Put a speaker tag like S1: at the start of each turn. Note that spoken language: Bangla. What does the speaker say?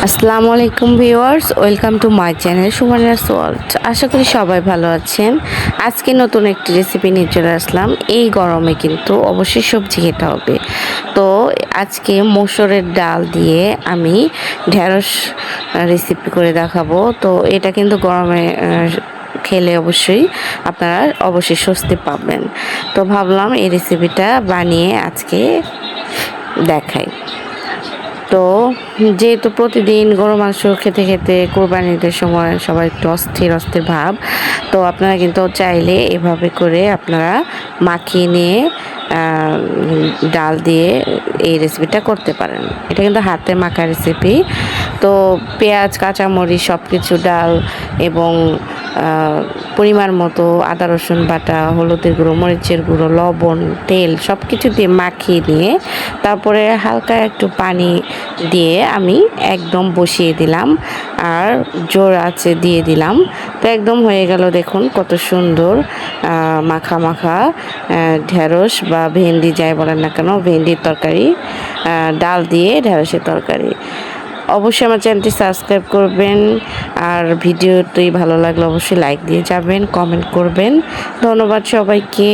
S1: আসসালামু আলাইকুম viewers, welcome to my channel Sumaniya's world. আশা করি সবাই ভালো আছেন। আজকে নতুন একটি রেসিপি নিয়ে চলে আসলাম। এই গরমে কিন্তু অবশ্যই সবজি খেতে হবে। তো আজকে মসুরের ডাল দিয়ে আমি ঢেঁড়স রেসিপি করে দেখাবো। তো এটা কিন্তু গরমে খেলে অবশ্যই আপনারা অবশ্যই স্বস্তি পাবেন। তো ভাবলাম এই রেসিপিটা বানিয়ে আজকে দেখাই। তো যেহেতু প্রতিদিন গরু মাংস খেতে খেতে কোরবানিদের সময় সবাই একটু অস্থির অস্থির ভাব, তো আপনারা কিন্তু চাইলে এভাবে করে আপনারা মাখিয়ে নিয়ে ডাল দিয়ে এই রেসিপিটা করতে পারেন। এটা কিন্তু হাতে মাখা রেসিপি। তো পেঁয়াজ, কাঁচামরিচ সব কিছু, ডাল এবং পরিমাণ মতো আদা রসুন বাটা, হলুদের গুঁড়ো, মরিচের গুঁড়ো, লবণ, তেল সব কিছু দিয়ে মাখিয়ে নিয়ে তারপরে হালকা একটু পানি দিয়ে আমি একদম বসিয়ে দিলাম আর জোর আঁচে দিয়ে দিলাম। তো একদম হয়ে গেল, দেখুন কত সুন্দর মাখা মাখা ঢেঁড়স বা ভেন্ডি যাই বলেন না কেন, ভেন্ডির তরকারি, ডাল দিয়ে ঢেঁড়সের তরকারি। অবশ্যই আমার চ্যানেলটি সাবস্ক্রাইব করবেন, আর ভিডিওটি ভালো লাগলে অবশ্যই লাইক দিয়ে যাবেন, কমেন্ট করবেন। ধন্যবাদ সবাইকে।